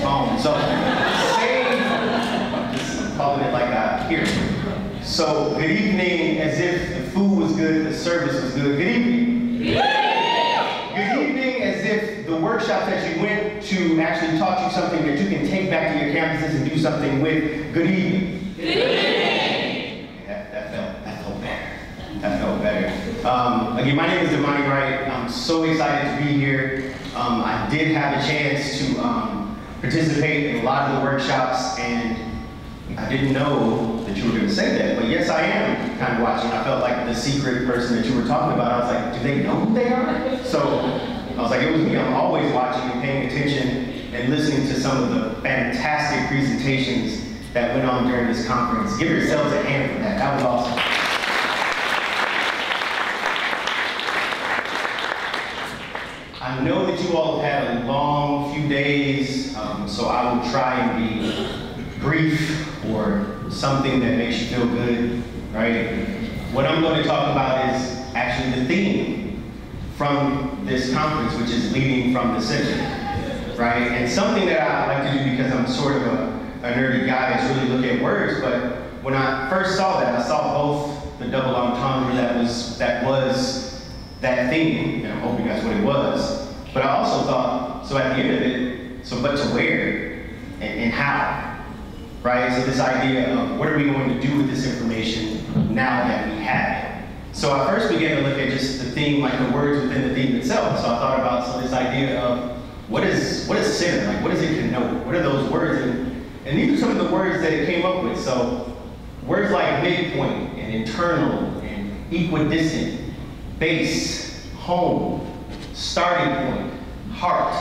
phone. So, just calling it like I hear. So, good evening, as if the food was good, the service was good. Good evening. Good evening, as if the workshop that you went to actually taught you something that you can take back to your campuses and do something with. Good evening. Good evening. That felt better. That felt better. Again, my name is Damoni, Wright. I'm so excited to be here. I did have a chance to participate in a lot of the workshops, and I didn't know that you were going to say that, but yes, I am kind of watching. I felt like the secret person that you were talking about. I was like, do they know who they are? So I was like, it was me. I'm always watching and paying attention and listening to some of the fantastic presentations that went on during this conference. Give yourselves a hand for that. That was awesome. I know that you all have had a long few days, so I will try and be brief or something that makes you feel good, right? What I'm going to talk about is actually the theme from this conference, which is leading from the center, right? And something that I like to do, because I'm sort of a nerdy guy, is really look at words. But when I first saw that, I saw both the double entendre that was that theme, and I'm hoping that's what it was. But I also thought, so at the end of it, so but to where and how, right? So this idea of what are we going to do with this information now that we have it? So I first began to look at just the theme, like the words within the theme itself. So I thought about this idea of what is center, like what does it connote? What are those words? And these are some of the words that it came up with. So words like midpoint and internal and equidistant, base, home, starting point, heart,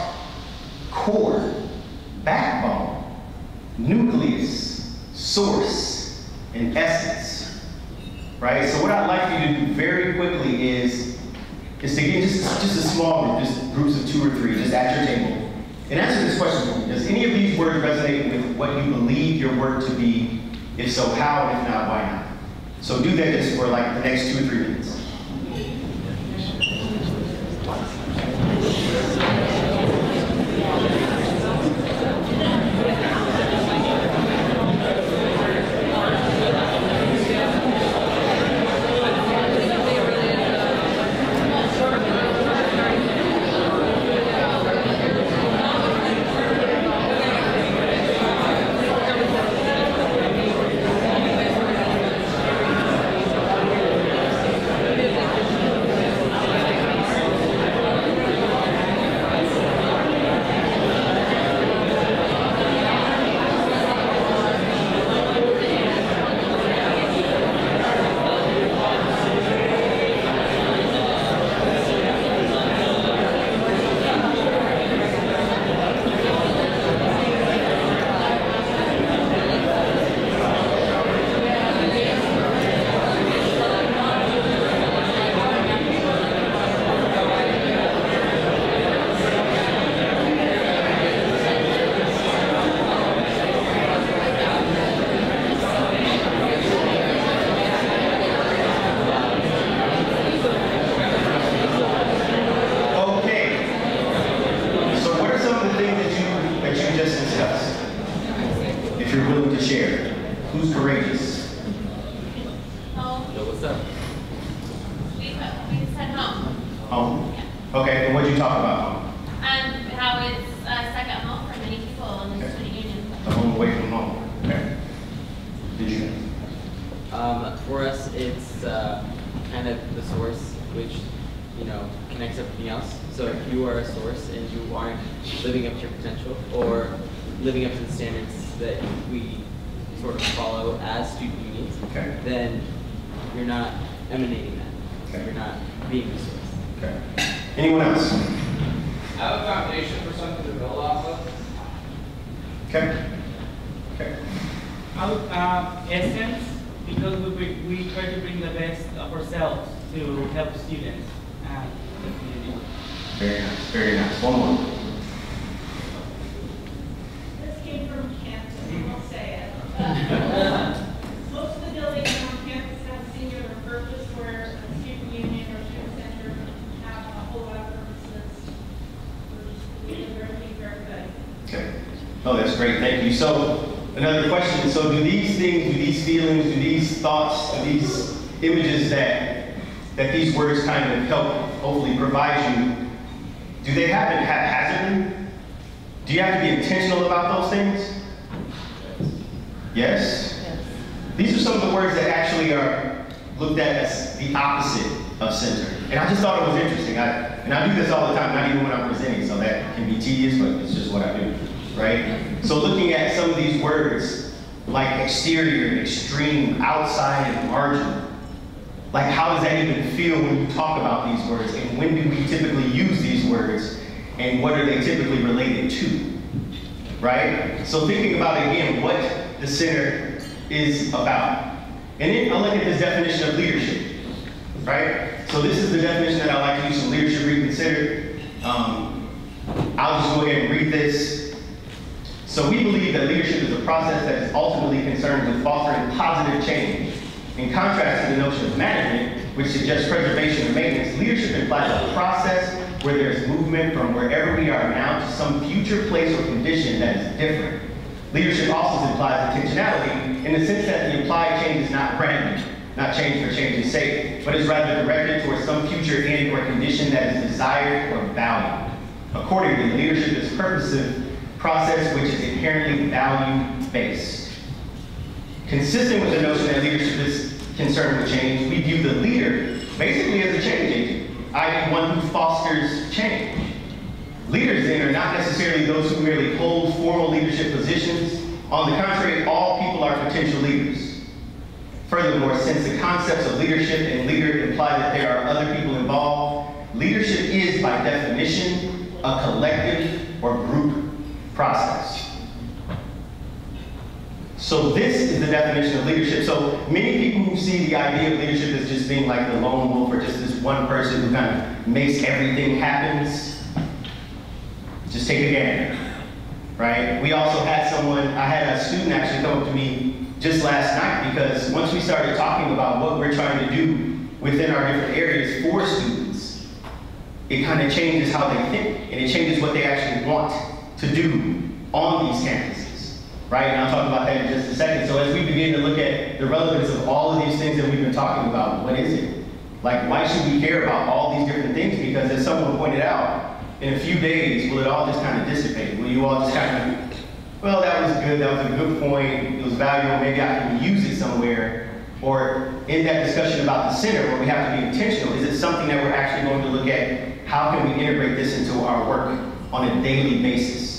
core, backbone, nucleus, source, and essence, right? So what I'd like you to do very quickly is to get just a small group, just groups of 2 or 3, just at your table, and answer this question for me. Does any of these words resonate with what you believe your word to be? If so, how? And if not, why not? So do that just for like the next 2 or 3 minutes. For us, it's kind of the source, which, connects everything else. So if you are a source and you aren't living up to your potential or living up to the standards that we sort of follow as student unions, then you're not emanating that. You're not being the source. Anyone else? I have a foundation for something to build off of. Essence, because we try to bring the best of ourselves to help students and the community. Very nice, very nice. One more. This came from campus, I'll say it. Most of the buildings on campus have a singular purpose, where a student union or student center have a whole lot of purposes. We're just very good. Oh, great, thank you. So, another question. So do these things, do these feelings, do these thoughts, do these images that these words kind of help hopefully provide you, do they happen haphazardly? Do you have to be intentional about those things? Yes? These are some of the words that actually are looked at as the opposite of center. And I just thought it was interesting. And I do this all the time, not even when I'm presenting, so that can be tedious, but it's just what I do, right? So looking at some of these words, like exterior, extreme, outside, and marginal, like how does that even feel when you talk about these words? And when do we typically use these words? And what are they typically related to, right? So thinking about, again, what the center is about. And then I'll look at this definition of leadership, right? So this is the definition that I like to use from Leadership Reconsidered. I'll just go ahead and read this. So we believe that leadership is a process that is ultimately concerned with fostering positive change. In contrast to the notion of management, which suggests preservation and maintenance, leadership implies a process where there's movement from wherever we are now to some future place or condition that is different. Leadership also implies intentionality in the sense that the implied change is not random, not change for change's sake, but is rather directed towards some future end or condition that is desired or valued. Accordingly, leadership is a purposive process which is inherently value-based. Consistent with the notion that leadership is concerned with change, we view the leader basically as a change agent, i.e. one who fosters change. Leaders then are not necessarily those who merely hold formal leadership positions. On the contrary, all people are potential leaders. Furthermore, since the concepts of leadership and leader imply that there are other people involved, leadership is by definition a collective or group process. So this is the definition of leadership. So many people who see the idea of leadership as just being like the lone wolf or just this one person who kind of makes everything happen, just take a gander, right? We also had I had a student actually come up to me just last night because once we started talking about what we're trying to do within our different areas for students, it kind of changes how they think and it changes what they actually want to do on these campuses. Right, and I'll talk about that in just a second. So as we begin to look at the relevance of all of these things that we've been talking about, what is it? Like, why should we care about all these different things? Because as someone pointed out, in a few days, will it all just kind of dissipate? Will you all just kind of, well, that was good, that was a good point, it was valuable, maybe I can use it somewhere. Or in that discussion about the center, where we have to be intentional, is it something that we're actually going to look at, how can we integrate this into our work on a daily basis?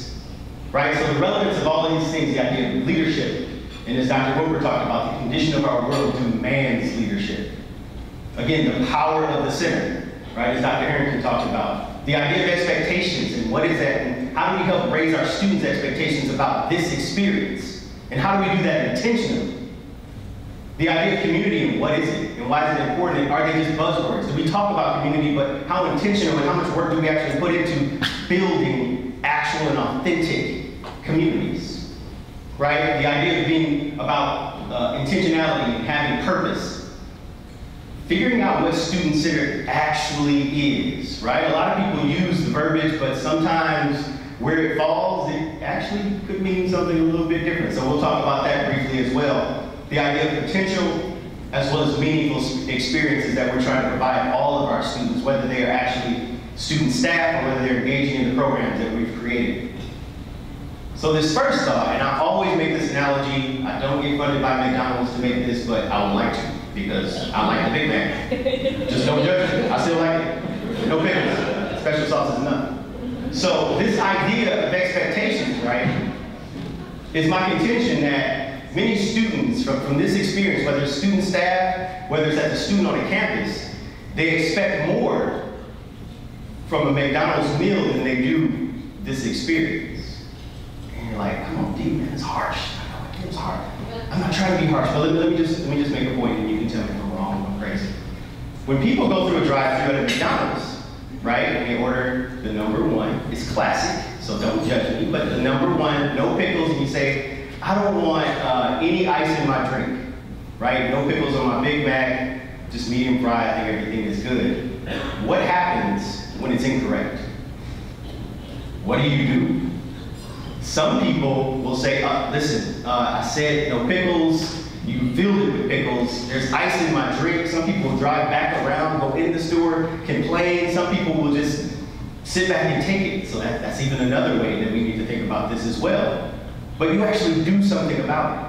Right, so the relevance of all of these things, the idea of leadership, and as Dr. Hooper talked about, the condition of our world demands leadership. Again, the power of the center, right, as Dr. Harrington talked about. The idea of expectations, and what is that, and how do we help raise our students' expectations about this experience? And how do we do that intentionally? The idea of community, and what is it, and why is it important, and are they just buzzwords? Do we talk about community, but how intentional and how much work do we actually put into building actual and authentic communities, right? The idea of being about intentionality and having purpose. Figuring out what student-centered actually is, right? A lot of people use the verbiage, but sometimes where it falls, it actually could mean something a little bit different. So we'll talk about that briefly as well. The idea of potential, as well as meaningful experiences that we're trying to provide all of our students, whether they are actually student staff or whether they're engaging in the programs that we've created. So this first thought, and I always make this analogy, I don't get funded by McDonald's to make this, but I would like to, because I like the Big Mac. Just don't judge me, I still like it. No pickles, special sauce is none. So this idea of expectations, right, is my contention that many students from this experience, whether it's student staff, whether it's as a student on a campus, they expect more from a McDonald's meal than they do this experience. And you're like, come on, D, man, it's harsh. I know it's hard. I'm not trying to be harsh, but let me just make a point and you can tell me if I'm wrong or I'm crazy. When people go through a drive-thru at a McDonald's, right, and they order the number one, it's classic, so don't judge me, but the number one, no pickles, and you say, I don't want any ice in my drink, right? No pickles on my Big Mac, just medium fry, I think everything is good. What happens when it's incorrect? What do? Some people will say, listen, I said no pickles, you filled it with pickles, there's ice in my drink. Some people will drive back around, go in the store, complain. Some people will just sit back and take it. So that's even another way that we need to think about this as well. But you actually do something about it.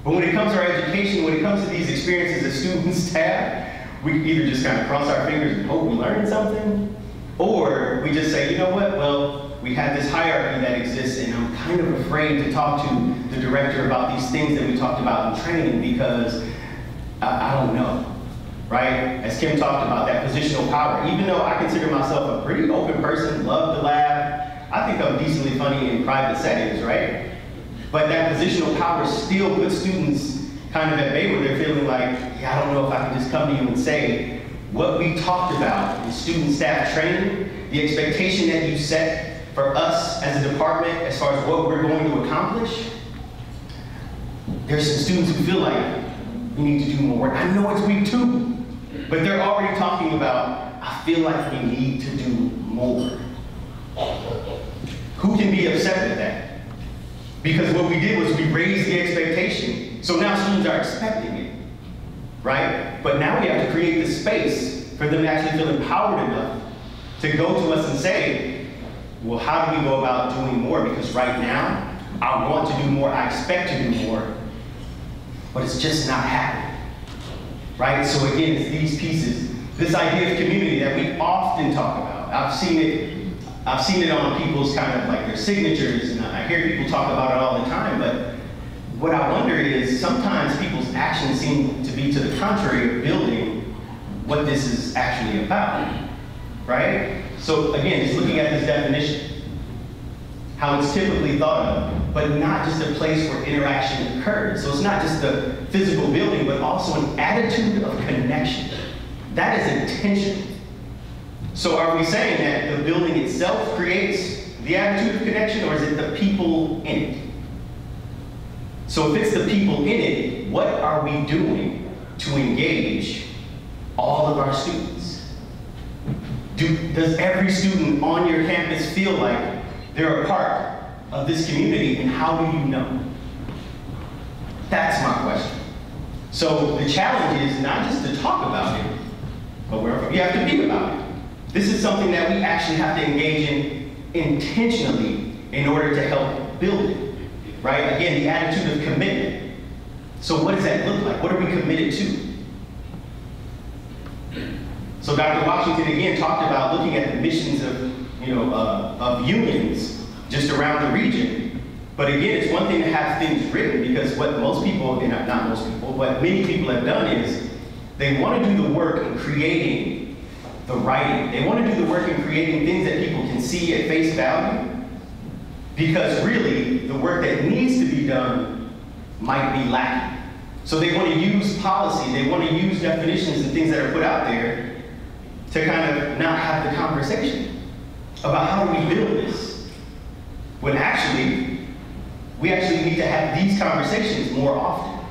But when it comes to our education, when it comes to these experiences that students have, we either just kind of cross our fingers and hope we learn something, or we just say, you know what, well, we have this hierarchy that exists, and I'm kind of afraid to talk to the director about these things that we talked about in training because I don't know, right? As Kim talked about, that positional power. Even though I consider myself a pretty open person, love to laugh, I think I'm decently funny in private settings, right? But that positional power still puts students kind of at bay where they're feeling like, yeah, I don't know if I can just come to you and say what we talked about in student staff training, the expectation that you set for us as a department as far as what we're going to accomplish. There's some students who feel like we need to do more work. I know it's week 2, but they're already talking about, I feel like we need to do more. Who can be upset with that? Because what we did was we raised the expectation. So now students are expecting it, right? But now we have to create the space for them to actually feel empowered enough to go to us and say, well, how do we go about doing more? Because right now, I want to do more, I expect to do more, but it's just not happening, right? So again, it's these pieces, this idea of community that we often talk about. I've seen it on people's kind of like their signatures, and I hear people talk about it all the time, but what I wonder is sometimes people's actions seem to be to the contrary of building what this is actually about, right? So again, just looking at this definition, how it's typically thought of, but not just a place where interaction occurs. So it's not just the physical building, but also an attitude of connection. That is intentional. So are we saying that the building itself creates the attitude of connection, or is it the people in it? So if it's the people in it, what are we doing to engage all of our students? Does every student on your campus feel like they're a part of this community, and how do you know? That's my question. So the challenge is not just to talk about it, but you have to be about it. This is something that we actually have to engage in intentionally in order to help build it, right? Again, the attitude of commitment. So what does that look like? What are we committed to? So Dr. Washington again talked about looking at the missions of unions just around the region. But again, it's one thing to have things written, because what most people, and not most people, what many people have done is they want to do the work in creating the writing. They want to do the work in creating things that people can see at face value, because really the work that needs to be done might be lacking. So they want to use policy, they want to use definitions and things that are put out there to kind of not have the conversation about how do we build this, when actually we actually need to have these conversations more often.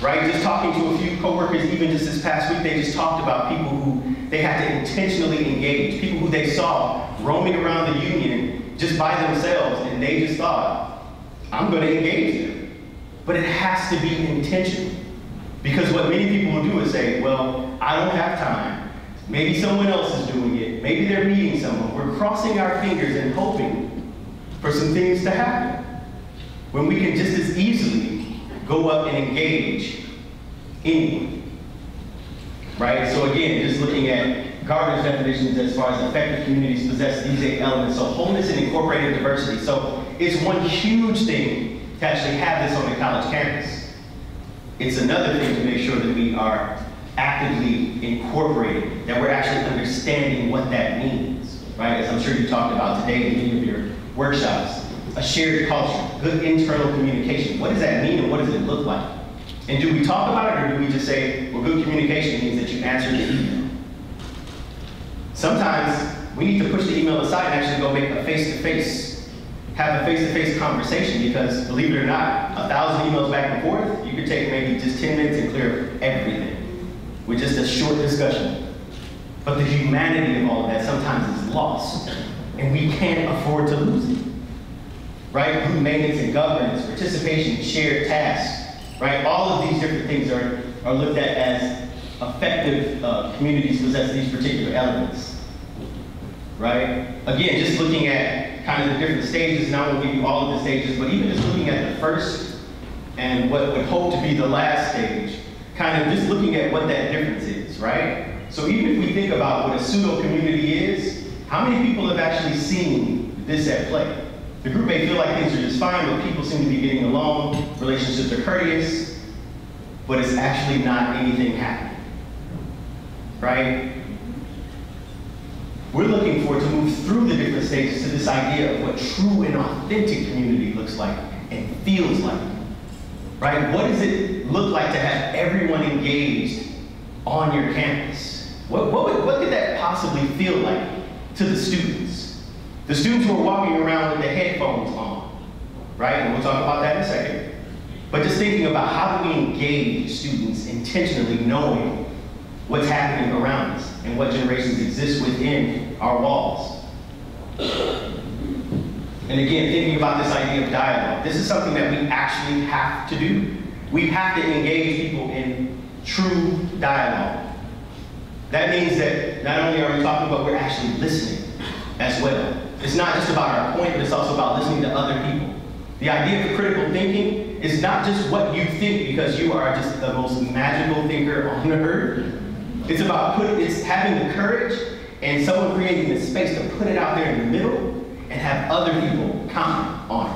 Right? Just talking to a few coworkers, even just this past week, they just talked about people who they had to intentionally engage, people who they saw roaming around the union just by themselves, and they just thought, I'm going to engage them. But it has to be intentional, because what many people will do is say, well, I don't have time. Maybe someone else is doing it. Maybe they're meeting someone. We're crossing our fingers and hoping for some things to happen, when we can just as easily go up and engage anyone, right? So again, just looking at Gardner's definitions as far as effective communities possess these 8 elements. So wholeness and incorporated diversity. So it's one huge thing to actually have this on the college campus. It's another thing to make sure that we are actively incorporating, that we're actually understanding what that means, right? As I'm sure you talked about today in many of your workshops. A shared culture, good internal communication. What does that mean, and what does it look like? And do we talk about it, or do we just say, well, good communication means that you answer the email? Sometimes we need to push the email aside and actually go make a face-to-face, have a face-to-face conversation, because believe it or not, 1,000 emails back and forth, you could take maybe just 10 minutes and clear everything with just a short discussion. But the humanity of all of that sometimes is lost, and we can't afford to lose it. right? Group maintenance and governance, participation, shared tasks, right? All of these different things are looked at as effective communities possess these particular elements, right? Again, just looking at kind of the different stages, and I won't give you all of the stages, but even just looking at the first and what would hope to be the last stage, kind of just looking at what that difference is, right? So even if we think about what a pseudo-community is, how many people have actually seen this at play? The group may feel like things are just fine, but people seem to be getting along, relationships are courteous, but it's actually not anything happening, right? We're looking for to move through the different stages to this idea of what true and authentic community looks like and feels like, right? What does it look like to have everyone engaged on your campus? What could that possibly feel like to the students? The students who are walking around with the headphones on, right? And we'll talk about that in a second. But just thinking about how do we engage students intentionally knowing what's happening around us and what generations exist within our walls. And again, thinking about this idea of dialogue, this is something that we actually have to do. We have to engage people in true dialogue. That means that not only are we talking, but we're actually listening as well. It's not just about our point, but it's also about listening to other people. The idea of critical thinking is not just what you think because you are just the most magical thinker on earth. It's about it's having the courage and someone creating the space to put it out there in the middle and have other people comment on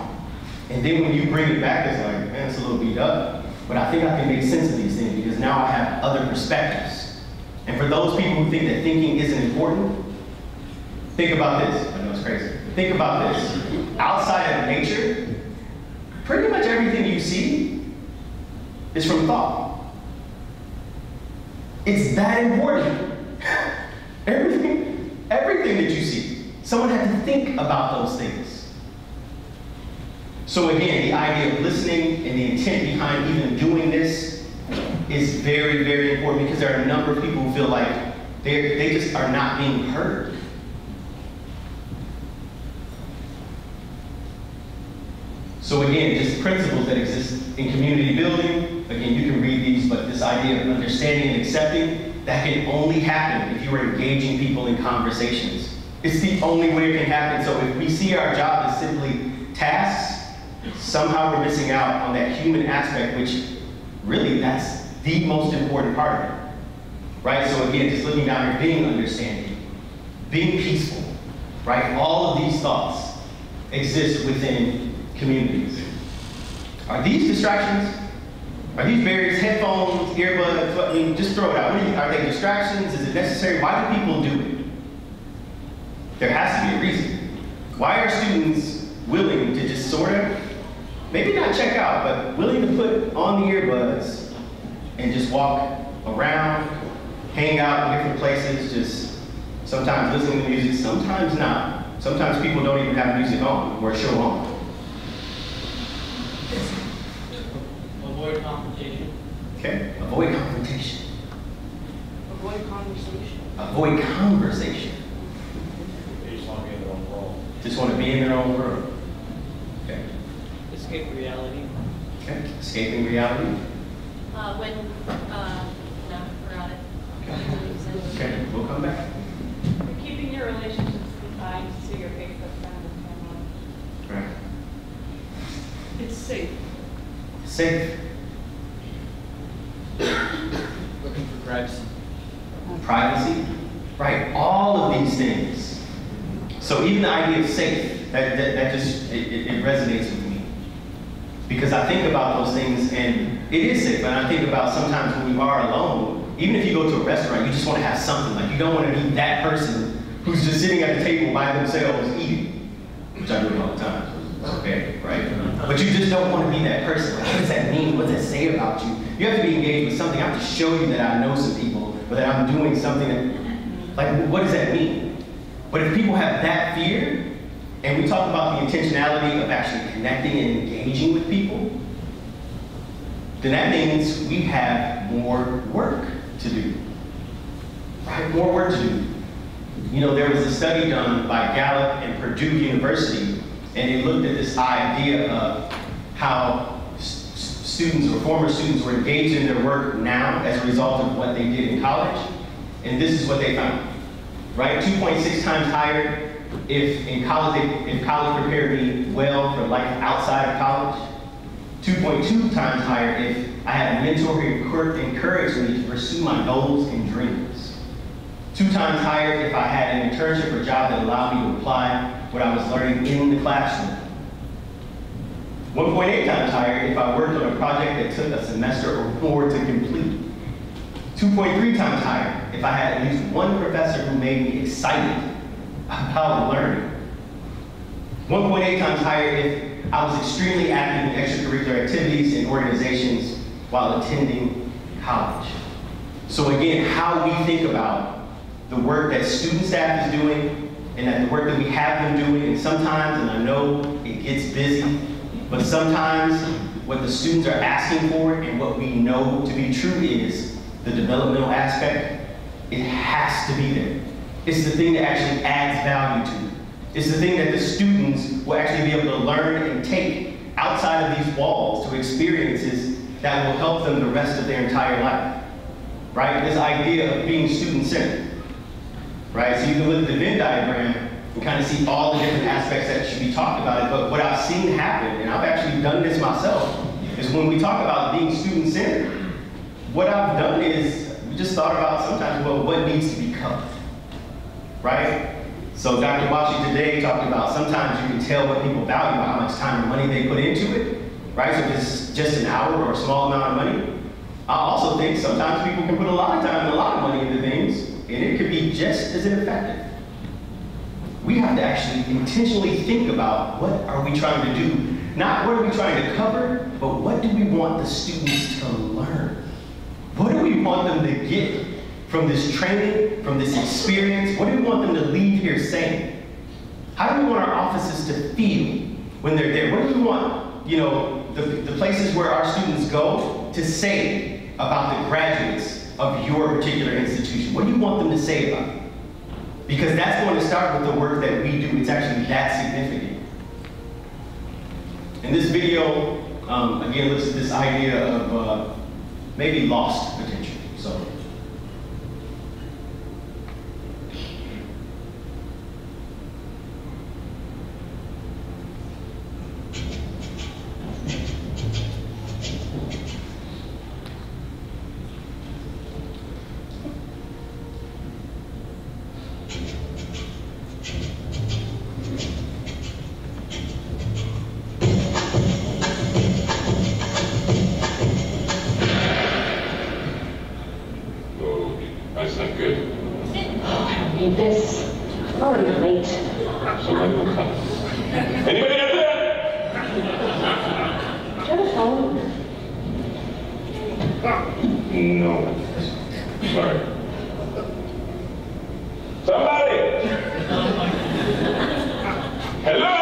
it. And then when you bring it back, it's like, man, it's a little beat up. But I think I can make sense of these things because now I have other perspectives. And for those people who think that thinking isn't important, think about this. I know it's crazy. Think about this. Outside of nature, pretty much everything you see is from thought. It's that important. Everything that you see, someone had to think about those things. So again, the idea of listening and the intent behind even doing this is very, very important because there are a number of people who feel like they just are not being heard. So again, just principles that exist in community building. Again, you can read these, but this idea of understanding and accepting, that can only happen if you are engaging people in conversations. It's the only way it can happen. So if we see our job as simply tasks, somehow we're missing out on that human aspect, which really that's the most important part of it. Right? So again, just looking down here, being understanding, being peaceful, right? All of these thoughts exist within communities. Are these distractions? Are these barriers, headphones, earbuds? I mean, just throw it out. Are they distractions? Is it necessary? Why do people do it? There has to be a reason. Why are students willing to just sort of, maybe not check out, but willing to put on the earbuds and just walk around, hang out in different places, just sometimes listening to music, sometimes not. Sometimes people don't even have music on or a show on. Avoid confrontation. Okay, avoid confrontation. Avoid conversation. Avoid conversation. They just want to be in their own world. Just want to be in their own world. Okay. Escape reality. Okay. Escaping reality. No, forgot it. Okay, we'll come back. Keeping your relationships confined to your Facebook friends and family. Right. It's safe. Safe. Looking for privacy. Privacy. Right. All of these things. So even the idea of safe, that just it resonates with me. Because I think about those things and it is safe, but I think about sometimes when we are alone, even if you go to a restaurant, you just want to have something. Like you don't want to be that person who's just sitting at the table by themselves eating, which I do all the time. So it's okay, right? But you just don't want to be that person. Like, what does that mean? What does that say about you? You have to be engaged with something. I have to show you that I know some people, or that I'm doing something that, like, what does that mean? But if people have that fear, and we talk about the intentionality of actually connecting and engaging with people, then that means we have more work to do. Right? More work to do. You know, there was a study done by Gallup and Purdue University and they looked at this idea of how students or former students were engaged in their work now as a result of what they did in college, and this is what they found, right? 2.6 times higher if college prepared me well for life outside of college. 2.2 times higher if I had a mentor who encouraged me to pursue my goals and dreams. 2 times higher if I had an internship or job that allowed me to apply what I was learning in the classroom. 1.8 times higher if I worked on a project that took a semester or more to complete. 2.3 times higher if I had at least one professor who made me excited about learning. 1.8 times higher if I was extremely active in extracurricular activities and organizations while attending college. So again, how we think about the work that student staff is doing and that the work that we have them doing, and sometimes, and I know it gets busy, but sometimes what the students are asking for and what we know to be true is the developmental aspect. It has to be there. It's the thing that actually adds value to it. It's the thing that the students will actually be able to learn and take outside of these walls to experiences that will help them the rest of their entire life, right? This idea of being student-centered, right? So you can look at the Venn diagram and kind of see all the different aspects that should be talked about it, but what I've seen happen, and I've actually done this myself, is when we talk about being student-centered, what I've done is we just thought about sometimes, well, what needs to be covered, right? So Dr. Washi today talked about sometimes you can tell what people value by how much time and money they put into it, right? So if it's just an hour or a small amount of money. I also think sometimes people can put a lot of time and a lot of money into things, and it could be just as ineffective. We have to actually intentionally think about what are we trying to do. Not what are we trying to cover, but what do we want the students to learn? What do we want them to get from this training, from this experience? What do we want them to leave here saying? How do we want our offices to feel when they're there? What do we want, you know, the places where our students go to say about the graduates of your particular institution? What do you want them to say about it? Because that's going to start with the work that we do. It's actually that significant. And this video, again, looks at this idea of maybe lost potential. So. Anybody out there? Do you have a phone? No. Sorry. Somebody! Hello?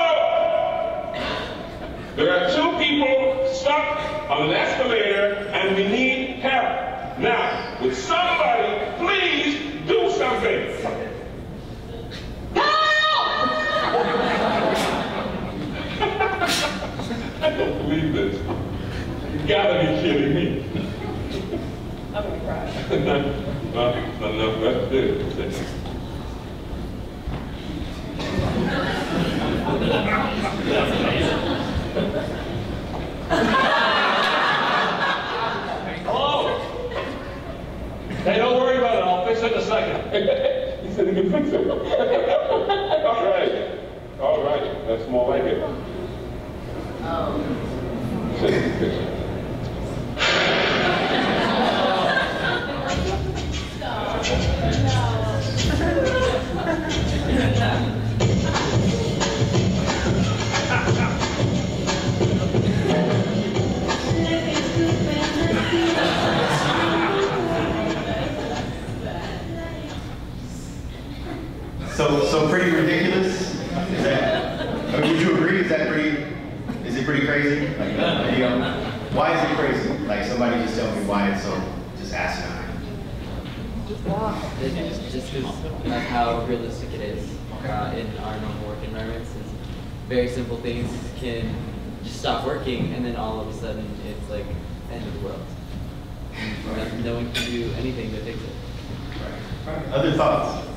There are 2 people stuck on an escalator and we need help. Now, would somebody please do something? I don't believe this. You gotta be kidding me. I'm gonna cry. Not enough left to do. Hello? Hey, don't worry about it. I'll fix it in a second. He said he can fix it. All right. All right. That's more like it. So pretty ridiculous? Is that, would you agree? Is it pretty crazy? Like, why is it crazy? Like, somebody just tell me why it's so just asinine. Just because of how realistic it is in our normal work environments. very simple things can just stop working, and then all of a sudden it's like end of the world. And no one can do anything to fix it. Right. Other thoughts?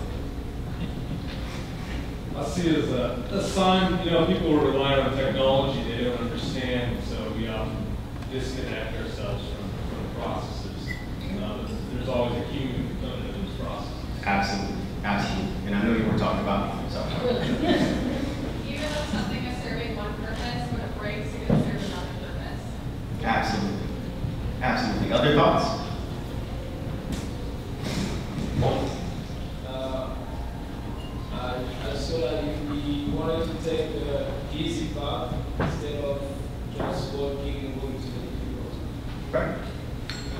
I see it as a sign, people are relying on technology they don't understand, so we often disconnect ourselves from the processes. There's always a human component in this process. Absolutely, absolutely. And I know you were talking about me, so. Even though something is serving one purpose, when it breaks, it can serve another purpose. Absolutely, absolutely. Other thoughts? I saw that you wanted to take the easy path instead of just working and going to the field. Right,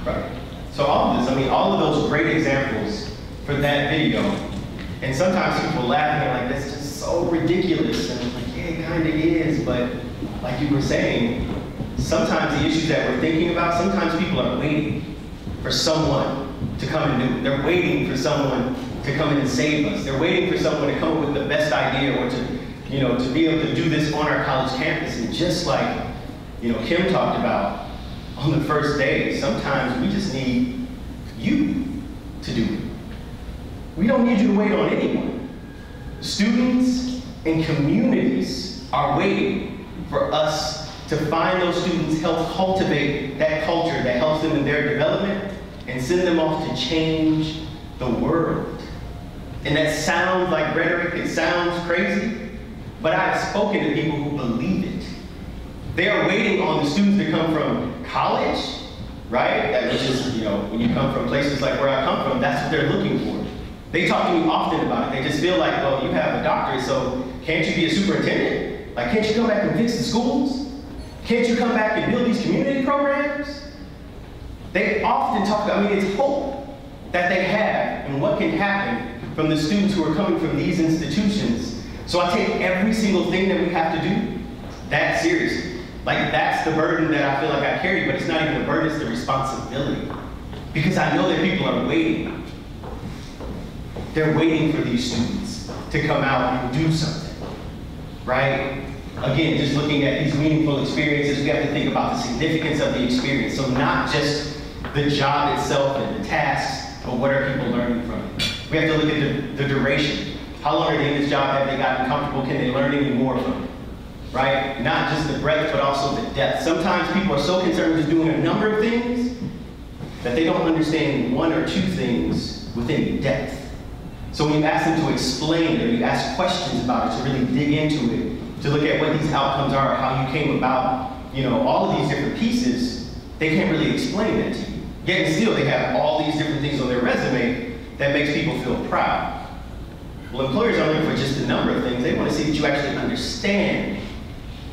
right. So all of this, all of those great examples for that video, and sometimes people laugh and they're like, that's just so ridiculous. And I'm like, yeah, it kind of is, but like you were saying, sometimes the issues that we're thinking about, sometimes people are waiting for someone to come and do it. They're waiting for someone to come in and save us. They're waiting for someone to come up with the best idea or to be able to do this on our college campus. And just like, Kim talked about on the first day, sometimes we just need you to do it. We don't need you to wait on anyone. Students and communities are waiting for us to find those students, help cultivate that culture that helps them in their development, and send them off to change the world. And that sounds like rhetoric, it sounds crazy, but I've spoken to people who believe it. They are waiting on the students to come from college, right? Which is, when you come from places like where I come from, that's what they're looking for. They talk to me often about it. They just feel like, well, you have a doctorate, so can't you be a superintendent? Like, can't you come back and fix the schools? Can't you come back and build these community programs? They often talk about, it's hope that they have and what can happen from the students who are coming from these institutions. So I take every single thing that we have to do that seriously. Like, that's the burden that I feel like I carry, but it's not even a burden, it's the responsibility. Because I know that people are waiting. They're waiting for these students to come out and do something, right? Again, just looking at these meaningful experiences, we have to think about the significance of the experience. So not just the job itself and the tasks, but what are people learning from it? We have to look at the duration. How long are they in this job? Have they gotten comfortable? Can they learn any more from it? Right? Not just the breadth, but also the depth. Sometimes people are so concerned with just doing a number of things that they don't understand one or two things with any depth. So when you ask them to explain it, or you ask questions about it, to really dig into it, to look at what these outcomes are, how you came about, all of these different pieces, they can't really explain that to you. Yet still, they have all these different things on their resume that makes people feel proud. Well, employers aren't looking for just a number of things. They want to see that you actually understand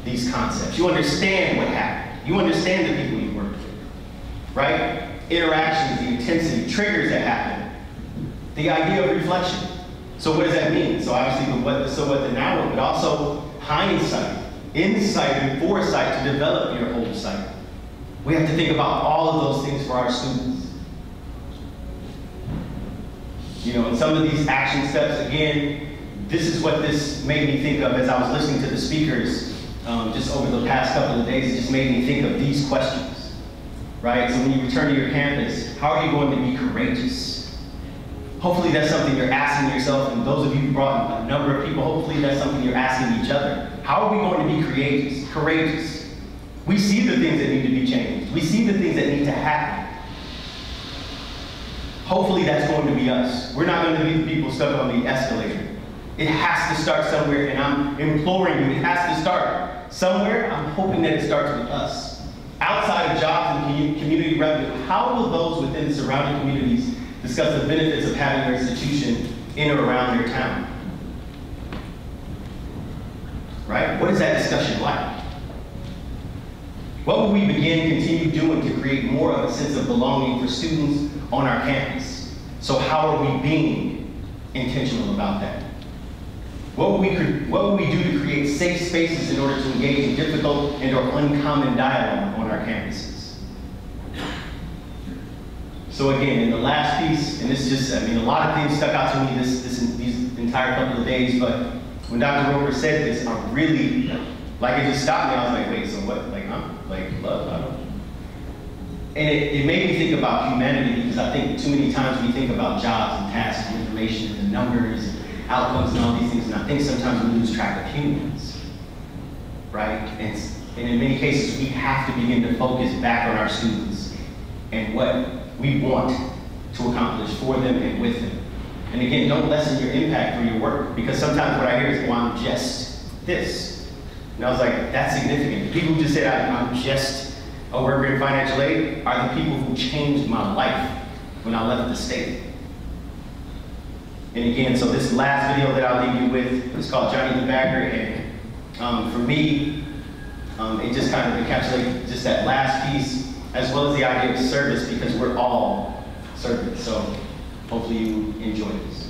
these concepts. You understand what happened. You understand the people you work with, right? Interactions, the intensity, triggers that happen. The idea of reflection. So what does that mean? So obviously the now, but also hindsight, insight, and foresight to develop your whole sight. We have to think about all of those things for our students. And some of these action steps, again, this is what this made me think of as I was listening to the speakers just over the past couple of days. It just made me think of these questions, right? So when you return to your campus, how are you going to be courageous? Hopefully that's something you're asking yourself, and those of you who brought a number of people, hopefully that's something you're asking each other. How are we going to be courageous? We see the things that need to be changed. We see the things that need to happen. Hopefully that's going to be us. We're not going to be the people stuck on the escalator. It has to start somewhere, and I'm imploring you, it has to start somewhere. I'm hoping that it starts with us. Outside of jobs and community revenue, how will those within the surrounding communities discuss the benefits of having their institution in or around their town? Right? What is that discussion like? What will we continue doing to create more of a sense of belonging for students on our campus? So how are we being intentional about that? What will we do to create safe spaces in order to engage in difficult and or uncommon dialogue on our campuses? So again, in the last piece, and this just, a lot of things stuck out to me these entire couple of days, but when Dr. Roper said this, I really, like it just stopped me. I was like, wait, so what? Like, huh? Like, love? I don't. And it made me think about humanity, because I think too many times we think about jobs and tasks and information and the numbers and outcomes and all these things, and I think sometimes we lose track of humans, right? And in many cases, we have to begin to focus back on our students and what we want to accomplish for them and with them. And again, don't lessen your impact for your work, because sometimes what I hear is, well, I'm just this. And I was like, that's significant. The people who just said, I'm just a worker in financial aid are the people who changed my life when I left the state. And again, so this last video that I'll leave you with is called Johnny the Bagger, and for me, it just kind of encapsulates just that last piece, as well as the idea of service, because we're all servants. So hopefully you enjoy this.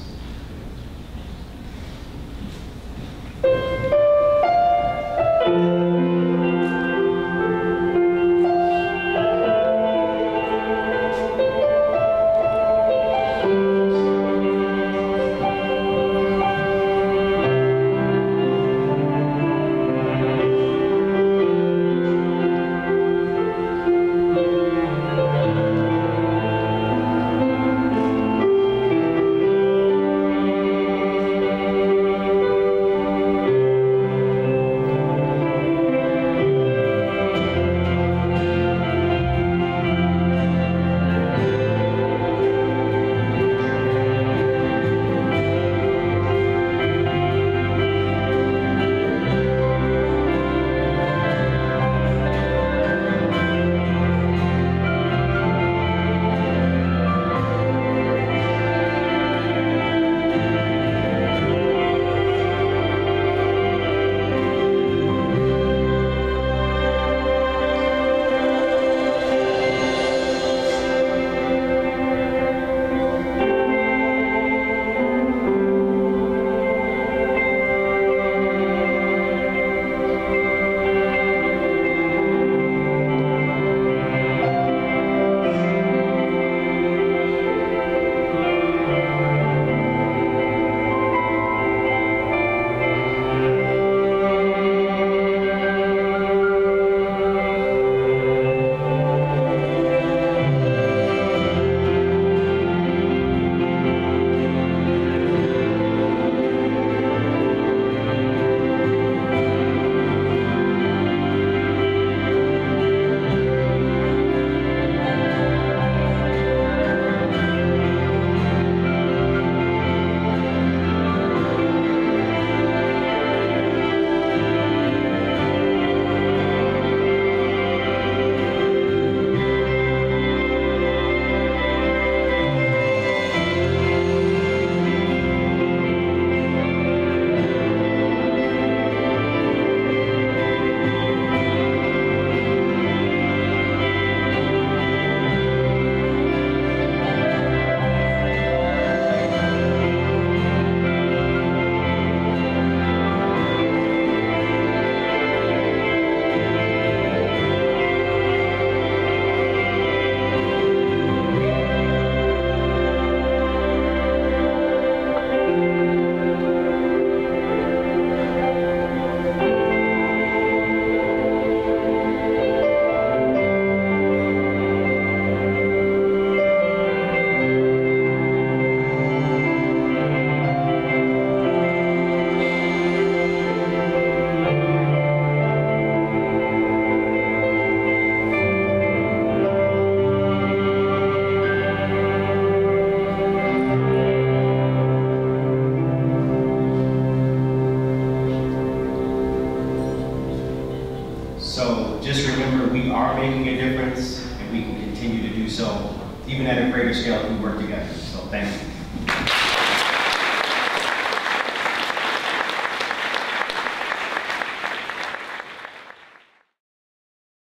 So just remember, we are making a difference, and we can continue to do so, even at a greater scale if we work together. So thank you.